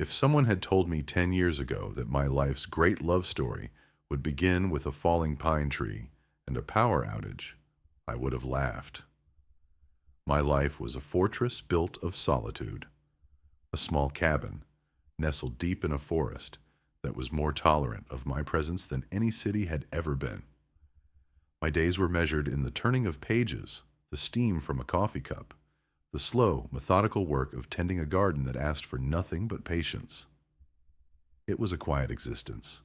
If someone had told me 10 years ago that my life's great love story would begin with a falling pine tree and a power outage, I would have laughed. My life was a fortress built of solitude, a small cabin nestled deep in a forest that was more tolerant of my presence than any city had ever been. My days were measured in the turning of pages, the steam from a coffee cup, the slow, methodical work of tending a garden that asked for nothing but patience. It was a quiet existence,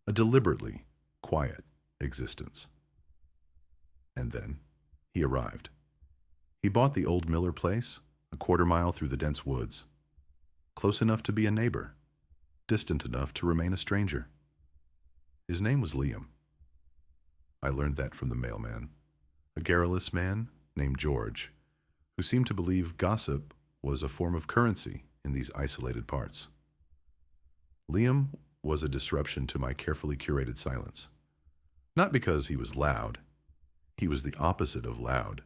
a deliberately quiet existence. And then he arrived. He bought the old Miller place, a quarter mile through the dense woods, close enough to be a neighbor, distant enough to remain a stranger. His name was Liam. I learned that from the mailman, a garrulous man named George, who seemed to believe gossip was a form of currency in these isolated parts. Liam was a disruption to my carefully curated silence. Not because he was loud. He was the opposite of loud.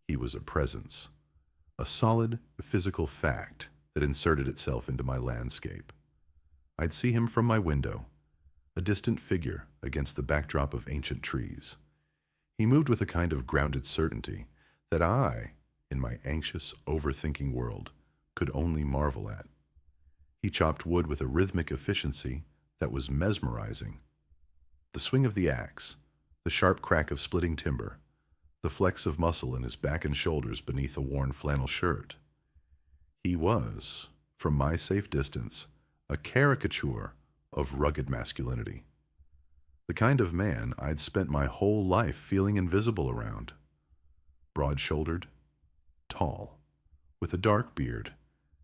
He was a presence, a solid physical fact that inserted itself into my landscape. I'd see him from my window, a distant figure against the backdrop of ancient trees. He moved with a kind of grounded certainty that I, in my anxious, overthinking world, could only marvel at. He chopped wood with a rhythmic efficiency that was mesmerizing. The swing of the axe, the sharp crack of splitting timber, the flex of muscle in his back and shoulders beneath a worn flannel shirt. He was, from my safe distance, a caricature of rugged masculinity. The kind of man I'd spent my whole life feeling invisible around. Broad-shouldered, tall, with a dark beard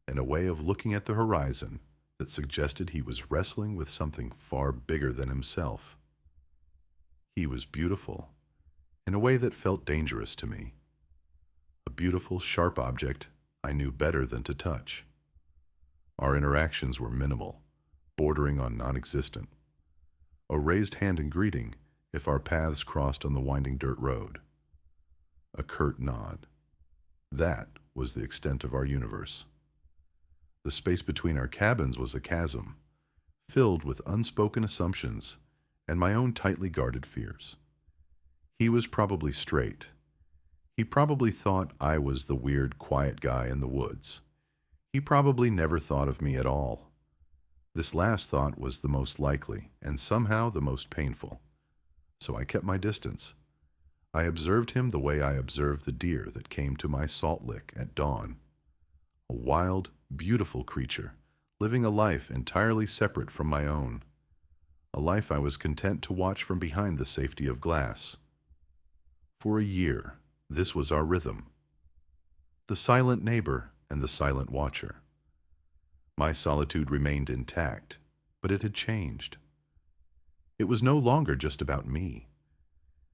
and a way of looking at the horizon that suggested he was wrestling with something far bigger than himself. He was beautiful in a way that felt dangerous to me. A beautiful, sharp object I knew better than to touch. Our interactions were minimal, bordering on non-existent. A raised hand in greeting if our paths crossed on the winding dirt road. A curt nod. That was the extent of our universe. The space between our cabins was a chasm, filled with unspoken assumptions and my own tightly guarded fears. He was probably straight. He probably thought I was the weird, quiet guy in the woods. He probably never thought of me at all. This last thought was the most likely, and somehow the most painful. So I kept my distance. I observed him the way I observed the deer that came to my salt lick at dawn. A wild, beautiful creature, living a life entirely separate from my own. A life I was content to watch from behind the safety of glass. For a year, this was our rhythm. The silent neighbor and the silent watcher. My solitude remained intact, but it had changed. It was no longer just about me.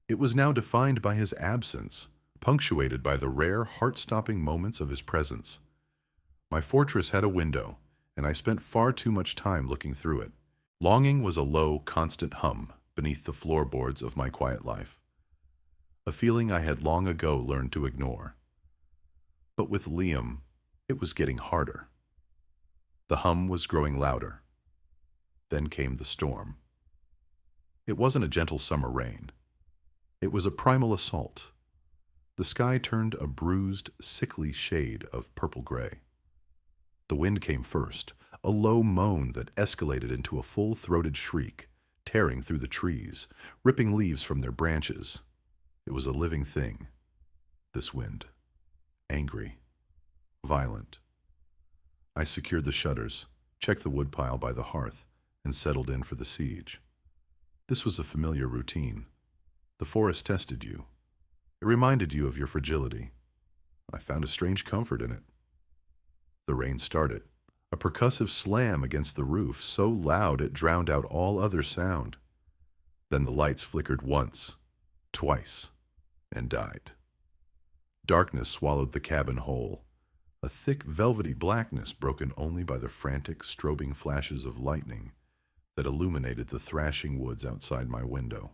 It was now defined by his absence, punctuated by the rare, heart-stopping moments of his presence. My fortress had a window, and I spent far too much time looking through it. Longing was a low, constant hum beneath the floorboards of my quiet life. A feeling I had long ago learned to ignore. But with Liam, it was getting harder. The hum was growing louder. Then came the storm. It wasn't a gentle summer rain. It was a primal assault. The sky turned a bruised, sickly shade of purple-gray. The wind came first, a low moan that escalated into a full-throated shriek, tearing through the trees, ripping leaves from their branches. It was a living thing, this wind. Angry. Violent. I secured the shutters, checked the woodpile by the hearth, and settled in for the siege. This was a familiar routine. The forest tested you. It reminded you of your fragility. I found a strange comfort in it. The rain started, a percussive slam against the roof so loud it drowned out all other sound. Then the lights flickered once, twice, and died. Darkness swallowed the cabin whole, a thick velvety blackness broken only by the frantic strobing flashes of lightning that illuminated the thrashing woods outside my window.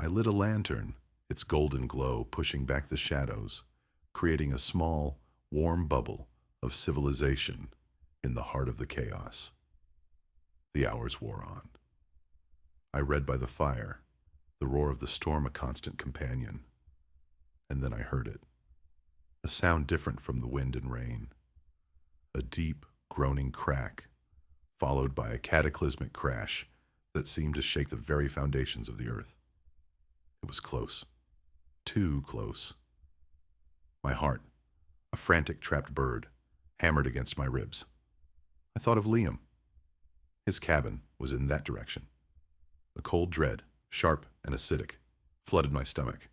I lit a lantern, its golden glow pushing back the shadows, creating a small, warm bubble of civilization in the heart of the chaos. The hours wore on. I read by the fire, the roar of the storm a constant companion. And then I heard it, a sound different from the wind and rain. A deep, groaning crack, followed by a cataclysmic crash that seemed to shake the very foundations of the earth. It was close. Too close. My heart, a frantic trapped bird, hammered against my ribs. I thought of Liam. His cabin was in that direction. A cold dread, sharp and acidic, flooded my stomach.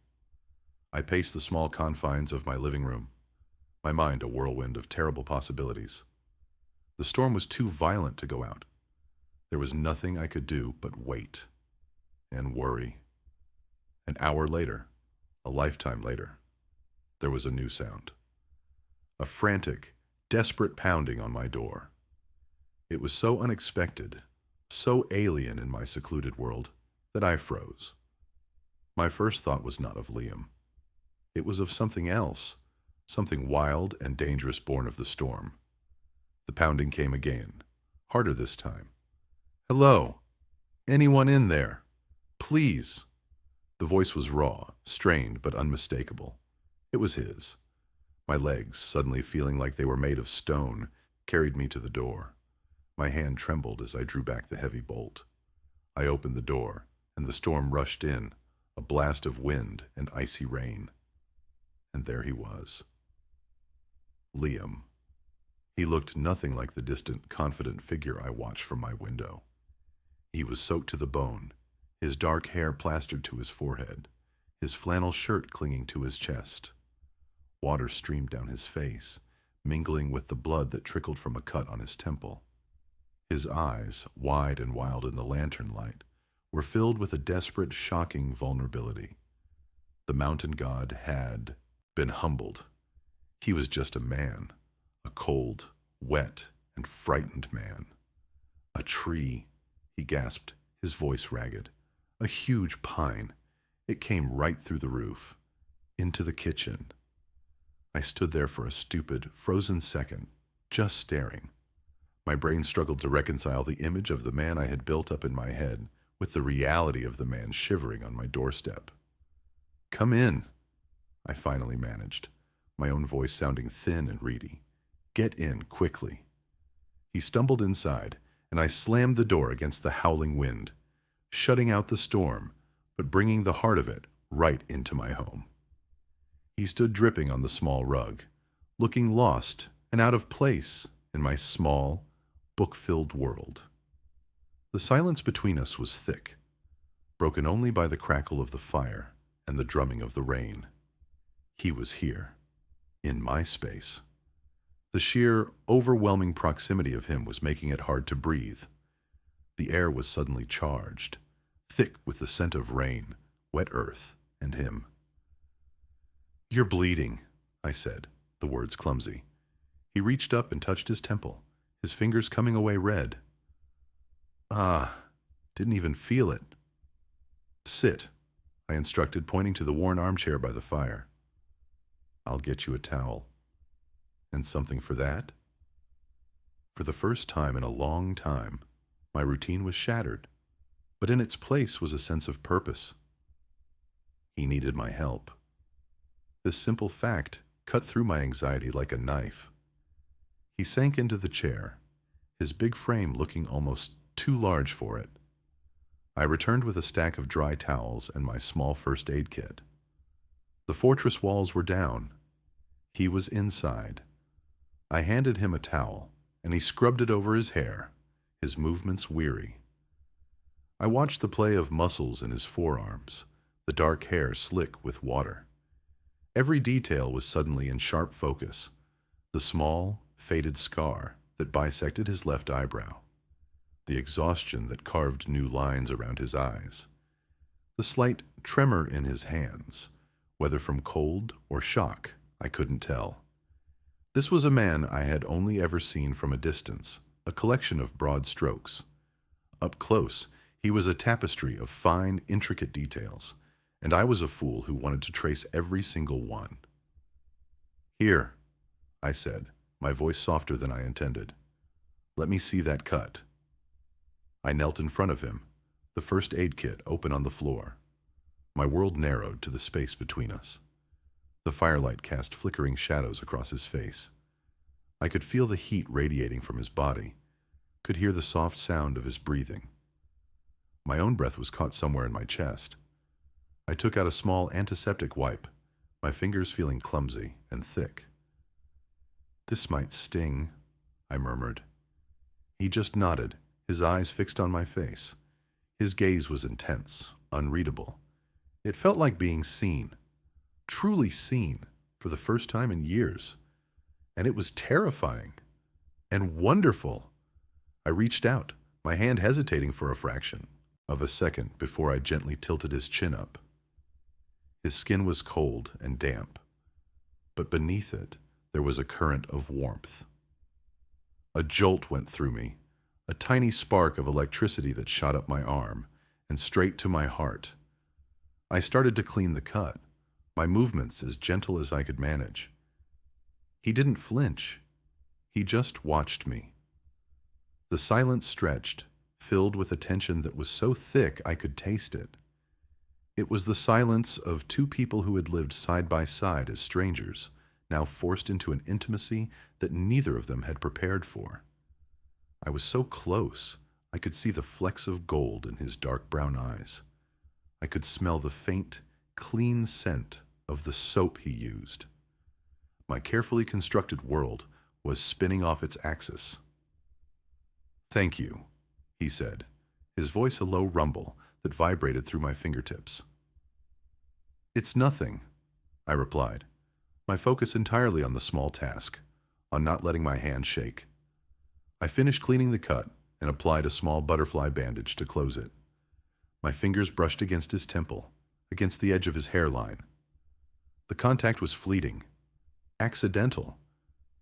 I paced the small confines of my living room, my mind a whirlwind of terrible possibilities. The storm was too violent to go out. There was nothing I could do but wait and worry. An hour later, a lifetime later, there was a new sound. A frantic, desperate pounding on my door. It was so unexpected, so alien in my secluded world, that I froze. My first thought was not of Liam. It was of something else, something wild and dangerous born of the storm. The pounding came again, harder this time. "Hello? Anyone in there? Please." The voice was raw, strained, but unmistakable. It was his. My legs, suddenly feeling like they were made of stone, carried me to the door. My hand trembled as I drew back the heavy bolt. I opened the door, and the storm rushed in, a blast of wind and icy rain. And there he was. Liam. He looked nothing like the distant, confident figure I watched from my window. He was soaked to the bone, his dark hair plastered to his forehead, his flannel shirt clinging to his chest. Water streamed down his face, mingling with the blood that trickled from a cut on his temple. His eyes, wide and wild in the lantern light, were filled with a desperate, shocking vulnerability. The mountain god had been humbled. He was just a man, a cold, wet, and frightened man. "A tree," he gasped, his voice ragged. "A huge pine. It came right through the roof, into the kitchen." I stood there for a stupid, frozen second, just staring. My brain struggled to reconcile the image of the man I had built up in my head with the reality of the man shivering on my doorstep. "Come in," I finally managed, my own voice sounding thin and reedy. "Get in, quickly." He stumbled inside, and I slammed the door against the howling wind, shutting out the storm, but bringing the heart of it right into my home. He stood dripping on the small rug, looking lost and out of place in my small, book-filled world. The silence between us was thick, broken only by the crackle of the fire and the drumming of the rain. He was here, in my space. The sheer, overwhelming proximity of him was making it hard to breathe. The air was suddenly charged, thick with the scent of rain, wet earth, and him. "You're bleeding," I said, the words clumsy. He reached up and touched his temple, his fingers coming away red. "Ah, didn't even feel it." "Sit," I instructed, pointing to the worn armchair by the fire. "I'll get you a towel." "And something for that?" For the first time in a long time, my routine was shattered, but in its place was a sense of purpose. He needed my help. This simple fact cut through my anxiety like a knife. He sank into the chair, his big frame looking almost too large for it. I returned with a stack of dry towels and my small first aid kit. The fortress walls were down. He was inside. I handed him a towel, and he scrubbed it over his hair, his movements weary. I watched the play of muscles in his forearms, the dark hair slick with water. Every detail was suddenly in sharp focus. The small, faded scar that bisected his left eyebrow, the exhaustion that carved new lines around his eyes, the slight tremor in his hands, whether from cold or shock, I couldn't tell. This was a man I had only ever seen from a distance, a collection of broad strokes. Up close, he was a tapestry of fine, intricate details, and I was a fool who wanted to trace every single one. "Here," I said, my voice softer than I intended. Let me see that cut. I knelt in front of him, the first aid kit open on the floor. My world narrowed to the space between us. The firelight cast flickering shadows across his face. I could feel the heat radiating from his body, could hear the soft sound of his breathing. My own breath was caught somewhere in my chest. I took out a small antiseptic wipe, my fingers feeling clumsy and thick. "This might sting," I murmured. He just nodded, his eyes fixed on my face. His gaze was intense, unreadable. It felt like being seen, truly seen, for the first time in years. And it was terrifying and wonderful. I reached out, my hand hesitating for a fraction of a second before I gently tilted his chin up. His skin was cold and damp, but beneath it there was a current of warmth. A jolt went through me, a tiny spark of electricity that shot up my arm and straight to my heart. I started to clean the cut, my movements as gentle as I could manage. He didn't flinch. He just watched me. The silence stretched, filled with a tension that was so thick I could taste it. It was the silence of two people who had lived side by side as strangers, now forced into an intimacy that neither of them had prepared for. I was so close, I could see the flecks of gold in his dark brown eyes. I could smell the faint, clean scent of the soap he used. My carefully constructed world was spinning off its axis. "Thank you," he said, his voice a low rumble that vibrated through my fingertips. "It's nothing," I replied, my focus entirely on the small task, on not letting my hand shake. I finished cleaning the cut and applied a small butterfly bandage to close it. My fingers brushed against his temple, against the edge of his hairline. The contact was fleeting, accidental,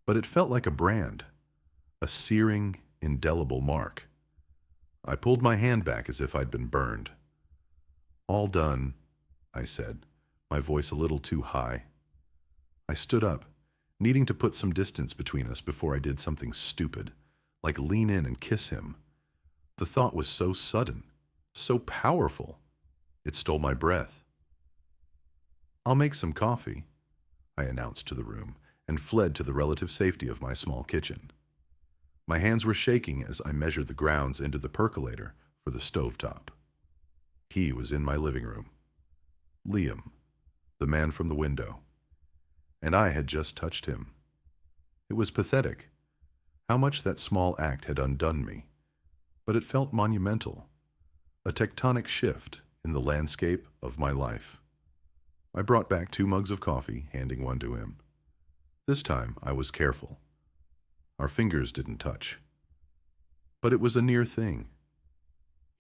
but it felt like a brand, a searing, indelible mark. I pulled my hand back as if I'd been burned. "All done," I said, my voice a little too high. I stood up, needing to put some distance between us before I did something stupid, like lean in and kiss him. The thought was so sudden, so powerful, it stole my breath. "I'll make some coffee," I announced to the room, and fled to the relative safety of my small kitchen. My hands were shaking as I measured the grounds into the percolator for the stovetop. He was in my living room. Liam, the man from the window. And I had just touched him. It was pathetic, how much that small act had undone me, but it felt monumental, a tectonic shift in the landscape of my life. I brought back 2 mugs of coffee, handing one to him. This time I was careful. Our fingers didn't touch. But it was a near thing.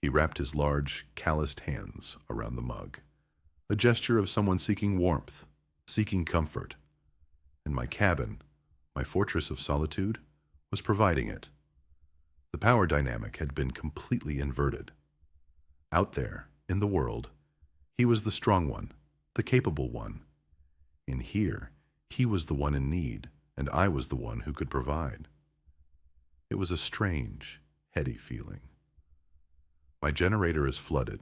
He wrapped his large, calloused hands around the mug, a gesture of someone seeking warmth, seeking comfort. And my cabin, my fortress of solitude, was providing it. The power dynamic had been completely inverted. Out there, in the world, he was the strong one, the capable one. In here, he was the one in need, and I was the one who could provide. It was a strange, heady feeling. "My generator is flooded,"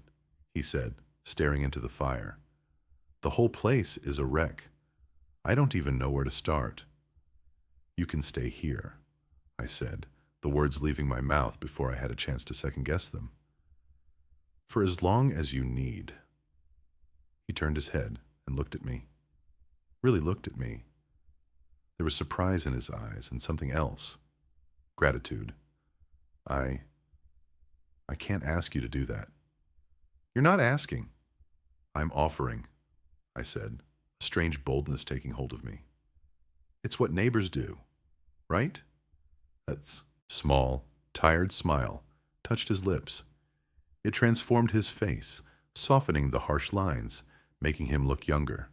he said, staring into the fire. "The whole place is a wreck. I don't even know where to start." "You can stay here," I said, the words leaving my mouth before I had a chance to second-guess them. "For as long as you need." He turned his head and looked at me. Really looked at me. There was surprise in his eyes and something else. Gratitude. I can't ask you to do that." "You're not asking." "I'm offering," I said, a strange boldness taking hold of me. "It's what neighbors do, right?" That small, tired smile touched his lips. It transformed his face, softening the harsh lines, making him look younger.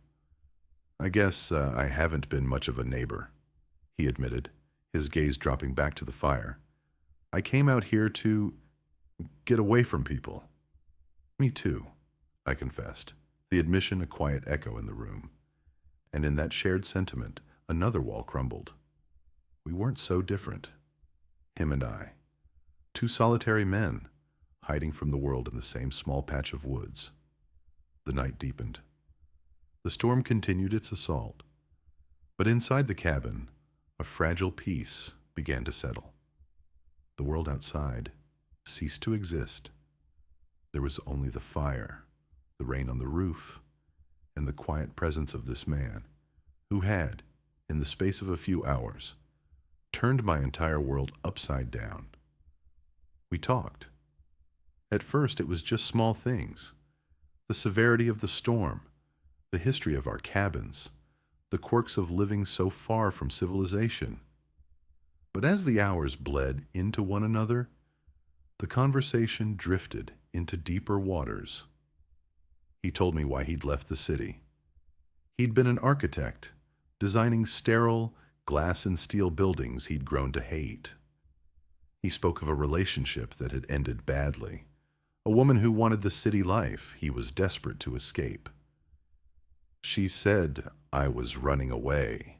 "I guess I haven't been much of a neighbor," he admitted, his gaze dropping back to the fire. "I came out here to get away from people." "Me too," I confessed, the admission a quiet echo in the room. And in that shared sentiment, another wall crumbled. We weren't so different. him and I, two solitary men, hiding from the world in the same small patch of woods. The night deepened. The storm continued its assault, but inside the cabin, a fragile peace began to settle. The world outside ceased to exist. There was only the fire, the rain on the roof, and the quiet presence of this man, who had, in the space of a few hours, turned my entire world upside down. We talked. At first, it was just small things. The severity of the storm, the history of our cabins, the quirks of living so far from civilization. But as the hours bled into one another, the conversation drifted into deeper waters. He told me why he'd left the city. He'd been an architect, designing sterile, glass and steel buildings he'd grown to hate. He spoke of a relationship that had ended badly, a woman who wanted the city life he was desperate to escape. She said I was running away,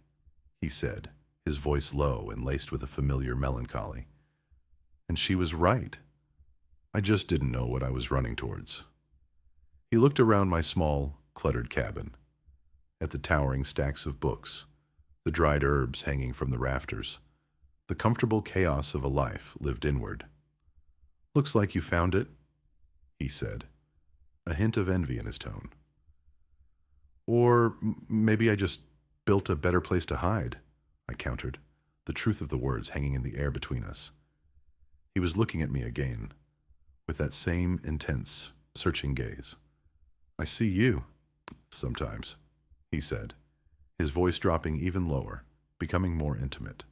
he said, his voice low and laced with a familiar melancholy. And she was right. I just didn't know what I was running towards. He looked around my small, cluttered cabin, at the towering stacks of books, the dried herbs hanging from the rafters, the comfortable chaos of a life lived inward. "Looks like you found it," he said, a hint of envy in his tone. "Or maybe I just built a better place to hide," I countered, the truth of the words hanging in the air between us. He was looking at me again, with that same intense, searching gaze. "I see you, sometimes," he said, his voice dropping even lower, becoming more intimate.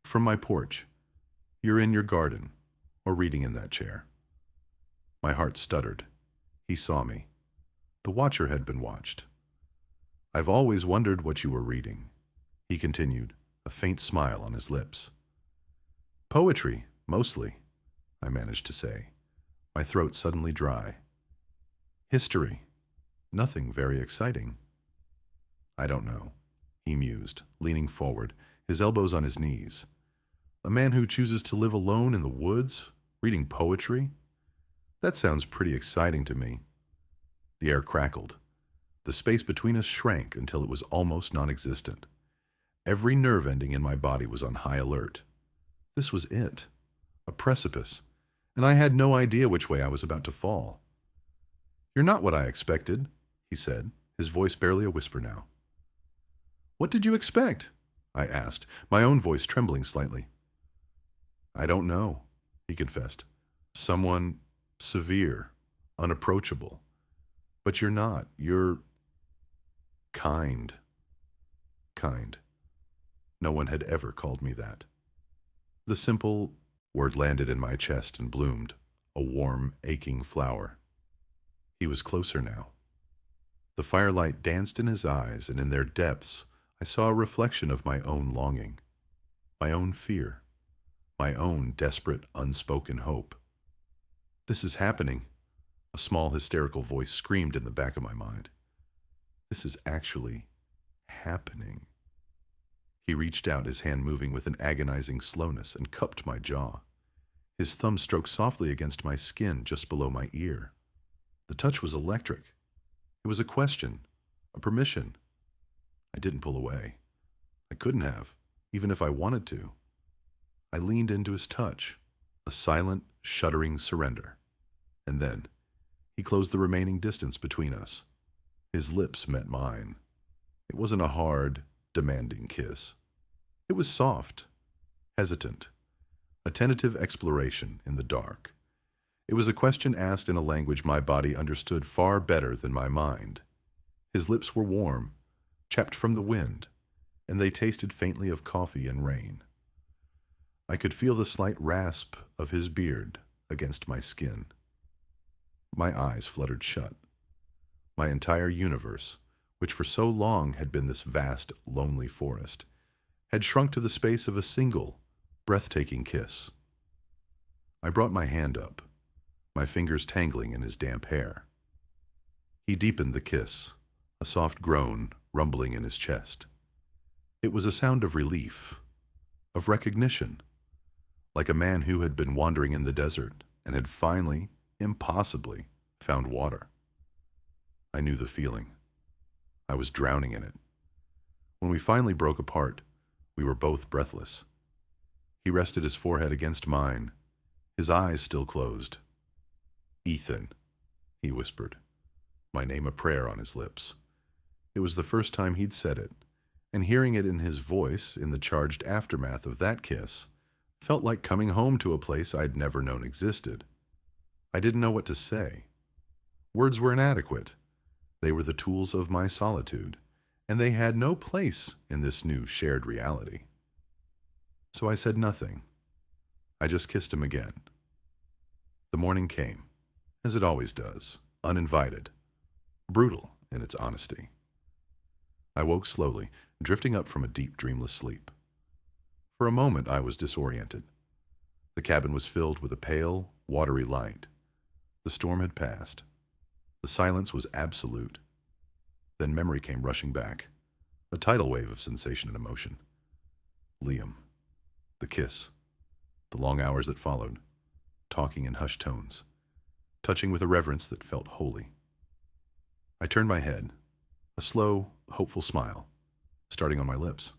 "From my porch. You're in your garden, or reading in that chair." My heart stuttered. He saw me. The watcher had been watched. "I've always wondered what you were reading," he continued, a faint smile on his lips. "Poetry, mostly," I managed to say, my throat suddenly dry. "History. Nothing very exciting." "I don't know," he mused, leaning forward, his elbows on his knees. "A man who chooses to live alone in the woods, reading poetry? That sounds pretty exciting to me." The air crackled. The space between us shrank until it was almost non-existent. Every nerve ending in my body was on high alert. This was it, a precipice, and I had no idea which way I was about to fall. "You're not what I expected," he said, his voice barely a whisper now. "What did you expect?" I asked, my own voice trembling slightly. "I don't know," he confessed. "Someone severe, unapproachable. But you're not. You're kind." Kind. No one had ever called me that. The simple word landed in my chest and bloomed, a warm, aching flower. He was closer now. The firelight danced in his eyes, and in their depths I saw a reflection of my own longing, my own fear, my own desperate, unspoken hope. "This is happening," a small, hysterical voice screamed in the back of my mind. "This is actually happening." He reached out, his hand moving with an agonizing slowness, and cupped my jaw. His thumb stroked softly against my skin just below my ear. The touch was electric. It was a question, a permission. I didn't pull away. I couldn't have, even if I wanted to. I leaned into his touch, a silent, shuddering surrender. And then, he closed the remaining distance between us. His lips met mine. It wasn't a hard, demanding kiss. It was soft, hesitant, a tentative exploration in the dark. It was a question asked in a language my body understood far better than my mind. His lips were warm, chapped from the wind, and they tasted faintly of coffee and rain. I could feel the slight rasp of his beard against my skin. My eyes fluttered shut. My entire universe, which for so long had been this vast, lonely forest, had shrunk to the space of a single, breathtaking kiss. I brought my hand up, my fingers tangling in his damp hair. He deepened the kiss, a soft groan rumbling in his chest. It was a sound of relief, of recognition, like a man who had been wandering in the desert and had finally, impossibly, found water. I knew the feeling. I was drowning in it. When we finally broke apart, we were both breathless. He rested his forehead against mine, his eyes still closed. "Ethan," he whispered, my name a prayer on his lips. It was the first time he'd said it, and hearing it in his voice in the charged aftermath of that kiss felt like coming home to a place I'd never known existed. I didn't know what to say. Words were inadequate. They were the tools of my solitude, and they had no place in this new shared reality. So I said nothing. I just kissed him again. The morning came, as it always does, uninvited, brutal in its honesty. I woke slowly, drifting up from a deep, dreamless sleep. For a moment I was disoriented. The cabin was filled with a pale, watery light. The storm had passed. The silence was absolute. Then memory came rushing back, a tidal wave of sensation and emotion. Liam. The kiss. The long hours that followed, talking in hushed tones, touching with a reverence that felt holy. I turned my head, a slow, hopeful smile, starting on my lips.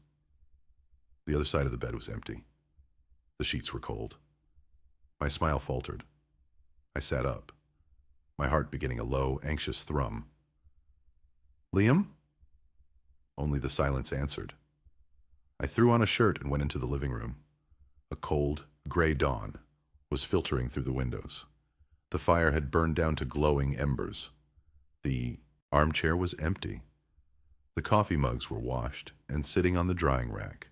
The other side of the bed was empty. The sheets were cold. My smile faltered. I sat up, my heart beginning a low, anxious thrum. "Liam?" Only the silence answered. I threw on a shirt and went into the living room. A cold, gray dawn was filtering through the windows. The fire had burned down to glowing embers. The armchair was empty. The coffee mugs were washed and sitting on the drying rack.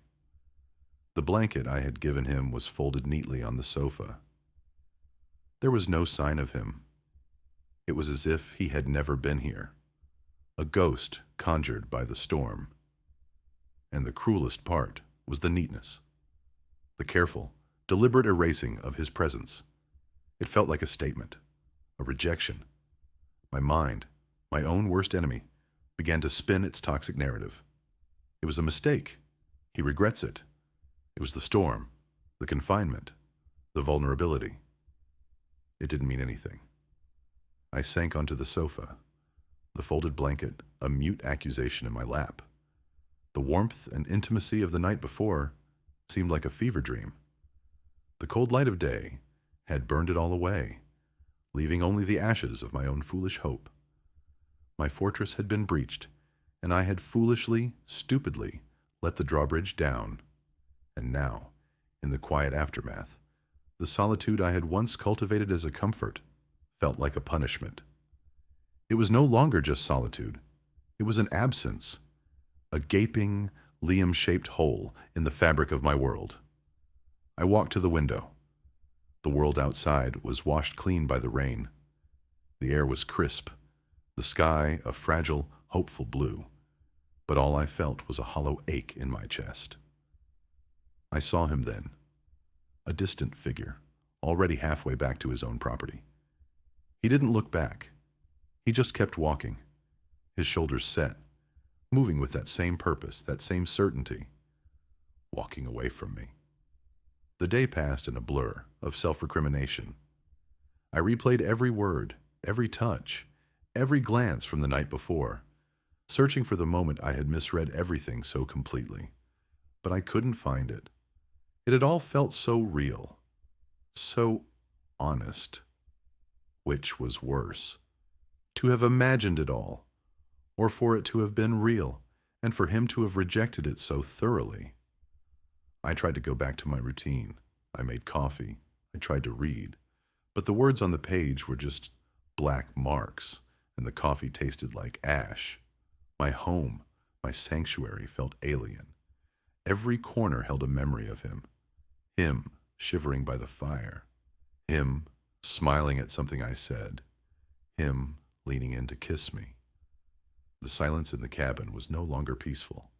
The blanket I had given him was folded neatly on the sofa. There was no sign of him. It was as if he had never been here, a ghost conjured by the storm. And the cruelest part was the neatness, the careful, deliberate erasing of his presence. It felt like a statement, a rejection. My mind, my own worst enemy, began to spin its toxic narrative. It was a mistake. He regrets it. It was the storm, the confinement, the vulnerability. It didn't mean anything. I sank onto the sofa, the folded blanket a mute accusation in my lap. The warmth and intimacy of the night before seemed like a fever dream. The cold light of day had burned it all away, leaving only the ashes of my own foolish hope. My fortress had been breached, and I had foolishly, stupidly let the drawbridge down. And now, in the quiet aftermath, the solitude I had once cultivated as a comfort felt like a punishment. It was no longer just solitude. It was an absence, a gaping, Liam-shaped hole in the fabric of my world. I walked to the window. The world outside was washed clean by the rain. The air was crisp, the sky a fragile, hopeful blue, but all I felt was a hollow ache in my chest. I saw him then, a distant figure, already halfway back to his own property. He didn't look back. He just kept walking, his shoulders set, moving with that same purpose, that same certainty, walking away from me. The day passed in a blur of self-recrimination. I replayed every word, every touch, every glance from the night before, searching for the moment I had misread everything so completely. But I couldn't find it. It had all felt so real, so honest. Which was worse? To have imagined it all, or for it to have been real, and for him to have rejected it so thoroughly. I tried to go back to my routine. I made coffee. I tried to read. But the words on the page were just black marks, and the coffee tasted like ash. My home, my sanctuary felt alien. Every corner held a memory of him. Him shivering by the fire. Him smiling at something I said. Him leaning in to kiss me. The silence in the cabin was no longer peaceful.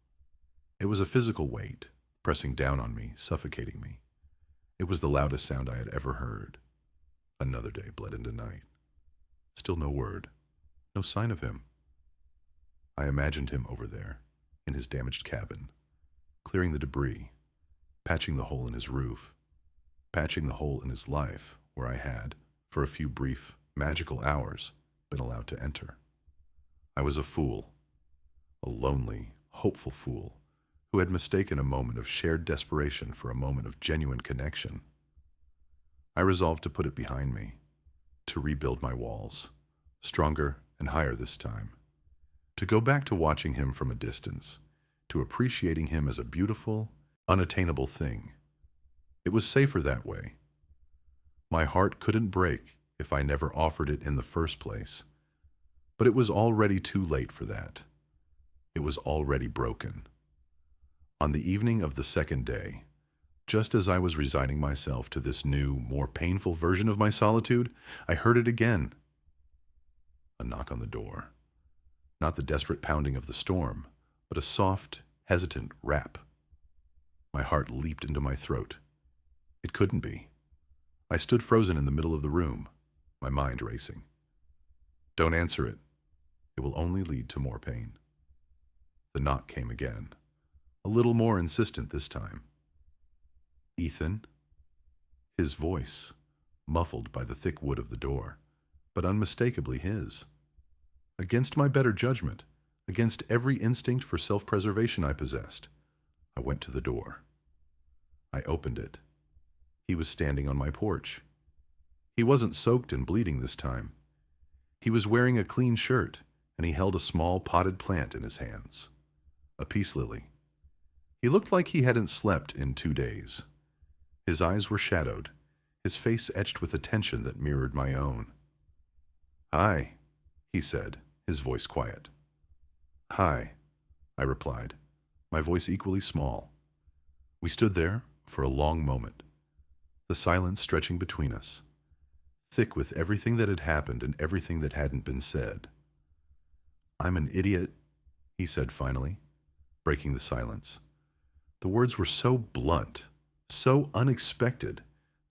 It was a physical weight, pressing down on me, suffocating me. It was the loudest sound I had ever heard. Another day bled into night. Still no word, no sign of him. I imagined him over there, in his damaged cabin, clearing the debris, patching the hole in his roof, patching the hole in his life where I had, for a few brief, magical hours, been allowed to enter. I was a fool, a lonely, hopeful fool, who had mistaken a moment of shared desperation for a moment of genuine connection. I resolved to put it behind me, to rebuild my walls, stronger and higher this time, to go back to watching him from a distance, to appreciating him as a beautiful, unattainable thing. It was safer that way. My heart couldn't break if I never offered it in the first place, but it was already too late for that. It was already broken. On the evening of the second day, just as I was resigning myself to this new, more painful version of my solitude, I heard it again. A knock on the door. Not the desperate pounding of the storm, but a soft, hesitant rap. My heart leaped into my throat. It couldn't be. I stood frozen in the middle of the room, my mind racing. Don't answer it. It will only lead to more pain. The knock came again, a little more insistent this time. Ethan? His voice, muffled by the thick wood of the door, but unmistakably his. Against my better judgment, against every instinct for self-preservation I possessed, I went to the door. I opened it. He was standing on my porch. He wasn't soaked and bleeding this time. He was wearing a clean shirt, and he held a small potted plant in his hands. A peace lily. He looked like he hadn't slept in 2 days. His eyes were shadowed, his face etched with a tension that mirrored my own. "Hi," he said, his voice quiet. "Hi," I replied, my voice equally small. We stood there for a long moment, the silence stretching between us, thick with everything that had happened and everything that hadn't been said. "I'm an idiot," he said finally, breaking the silence. The words were so blunt, so unexpected,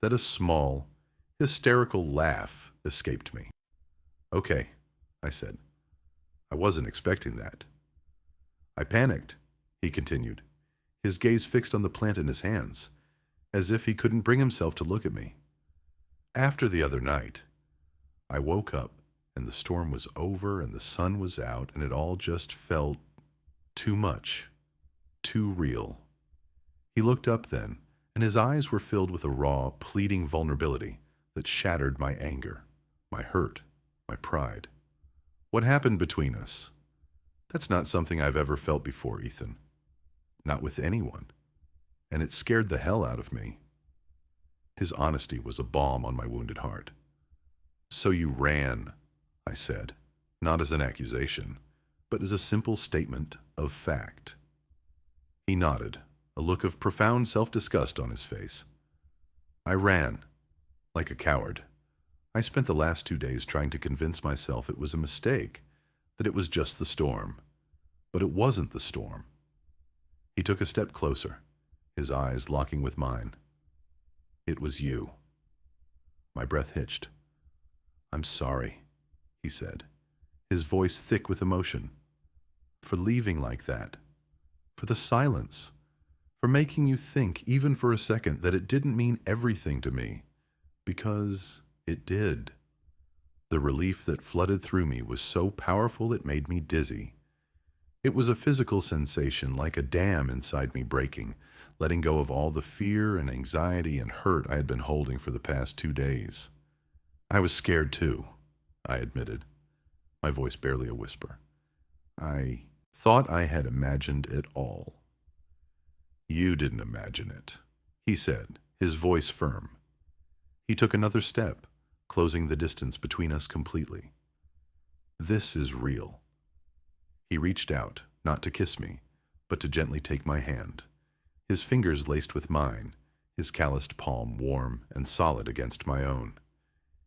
that a small, hysterical laugh escaped me. "Okay," I said. I wasn't expecting that. "I panicked," he continued, his gaze fixed on the plant in his hands, as if he couldn't bring himself to look at me. "After the other night, I woke up and the storm was over and the sun was out and it all just felt too much, too real." He looked up then, and his eyes were filled with a raw, pleading vulnerability that shattered my anger, my hurt, my pride. "What happened between us? That's not something I've ever felt before, Ethan. Not with anyone. And it scared the hell out of me." His honesty was a balm on my wounded heart. "So you ran," I said, not as an accusation, but as a simple statement of fact. He nodded, a look of profound self-disgust on his face. "I ran, like a coward. I spent the last 2 days trying to convince myself it was a mistake, that it was just the storm. But it wasn't the storm." He took a step closer, his eyes locking with mine. "It was you." My breath hitched. "I'm sorry," he said, his voice thick with emotion. "For leaving like that. For the silence. For making you think, even for a second, that it didn't mean everything to me. Because it did." The relief that flooded through me was so powerful it made me dizzy. It was a physical sensation, like a dam inside me breaking, letting go of all the fear and anxiety and hurt I had been holding for the past 2 days. "I was scared too," I admitted, my voice barely a whisper. "I thought I had imagined it all." "You didn't imagine it," he said, his voice firm. He took another step, closing the distance between us completely. "This is real." He reached out, not to kiss me, but to gently take my hand, his fingers laced with mine, his calloused palm warm and solid against my own.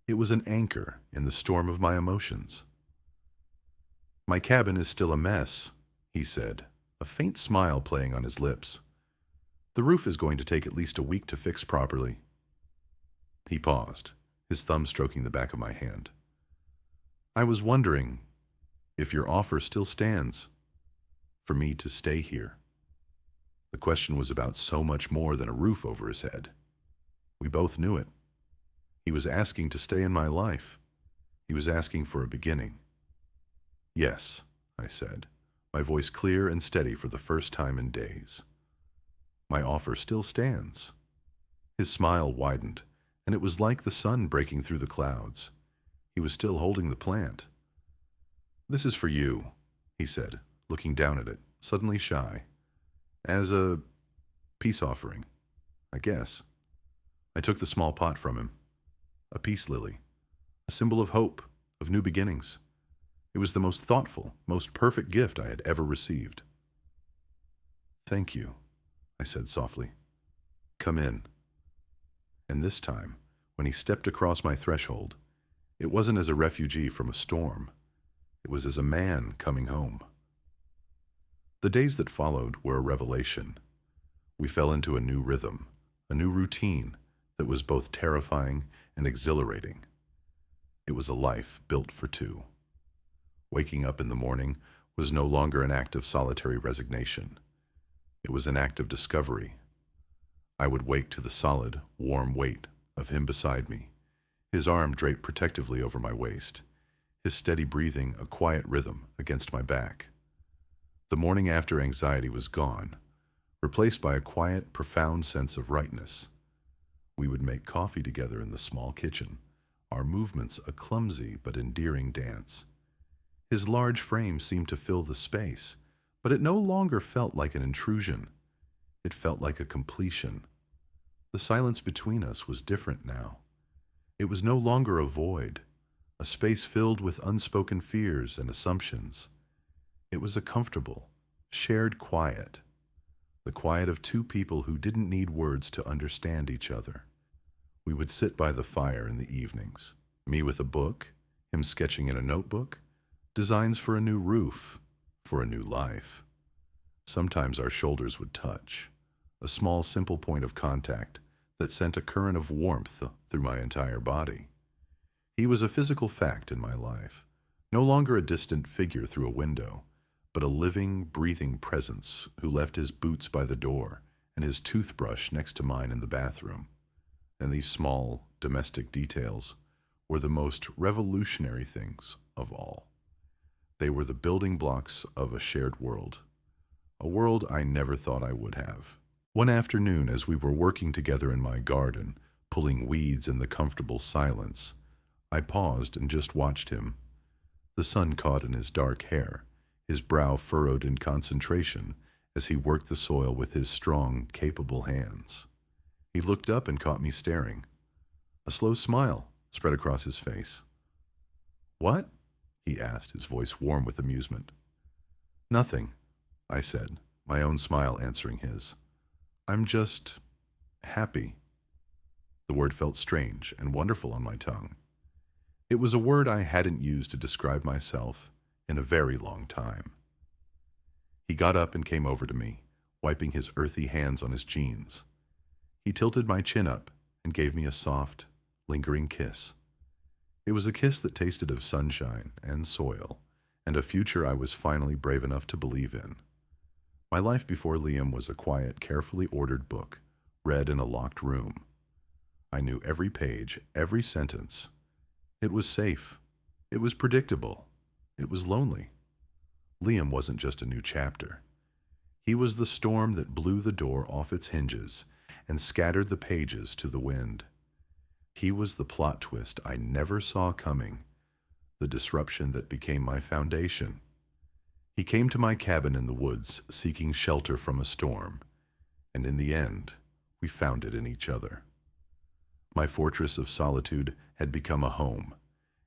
It was an anchor in the storm of my emotions. "My cabin is still a mess," he said, a faint smile playing on his lips. "The roof is going to take at least a week to fix properly." He paused, his thumb stroking the back of my hand. "I was wondering if your offer still stands for me to stay here." The question was about so much more than a roof over his head. We both knew it. He was asking to stay in my life. He was asking for a beginning. Yes, I said, my voice clear and steady for the first time in days. My offer still stands. His smile widened, and it was like the sun breaking through the clouds. He was still holding the plant. This is for you, he said, looking down at it, suddenly shy. As a peace offering, I guess. I took the small pot from him. A peace lily. A symbol of hope, of new beginnings. It was the most thoughtful, most perfect gift I had ever received. Thank you, I said softly. Come in. And this time, when he stepped across my threshold, it wasn't as a refugee from a storm. It was as a man coming home. The days that followed were a revelation. We fell into a new rhythm, a new routine that was both terrifying and exhilarating. It was a life built for two. Waking up in the morning was no longer an act of solitary resignation. It was an act of discovery. I would wake to the solid, warm weight of him beside me, his arm draped protectively over my waist, his steady breathing a quiet rhythm against my back. The morning after anxiety was gone, replaced by a quiet, profound sense of rightness. We would make coffee together in the small kitchen, our movements a clumsy but endearing dance. His large frame seemed to fill the space, but it no longer felt like an intrusion. It felt like a completion. The silence between us was different now. It was no longer a void, a space filled with unspoken fears and assumptions. It was a comfortable, shared quiet, the quiet of two people who didn't need words to understand each other. We would sit by the fire in the evenings, me with a book, him sketching in a notebook, designs for a new roof, for a new life. Sometimes our shoulders would touch, a small, simple point of contact that sent a current of warmth through my entire body. He was a physical fact in my life, no longer a distant figure through a window, but a living, breathing presence who left his boots by the door and his toothbrush next to mine in the bathroom. And these small, domestic details were the most revolutionary things of all. They were the building blocks of a shared world, a world I never thought I would have. One afternoon, as we were working together in my garden, pulling weeds in the comfortable silence, I paused and just watched him. The sun caught in his dark hair, his brow furrowed in concentration as he worked the soil with his strong, capable hands. He looked up and caught me staring. A slow smile spread across his face. "What?" he asked, his voice warm with amusement. "Nothing," I said, my own smile answering his. "I'm just happy." The word felt strange and wonderful on my tongue. It was a word I hadn't used to describe myself in a very long time. He got up and came over to me, wiping his earthy hands on his jeans. He tilted my chin up and gave me a soft, lingering kiss. It was a kiss that tasted of sunshine and soil, and a future I was finally brave enough to believe in. My life before Liam was a quiet, carefully ordered book, read in a locked room. I knew every page, every sentence. It was safe. It was predictable. It was lonely. Liam wasn't just a new chapter. He was the storm that blew the door off its hinges and scattered the pages to the wind. He was the plot twist I never saw coming, the disruption that became my foundation. He came to my cabin in the woods, seeking shelter from a storm, and in the end, we found it in each other. My fortress of solitude had become a home,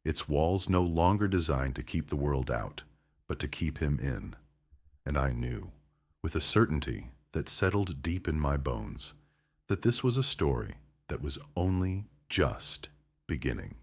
its walls no longer designed to keep the world out, but to keep him in. And I knew, with a certainty that settled deep in my bones, that this was a story that was only just beginning.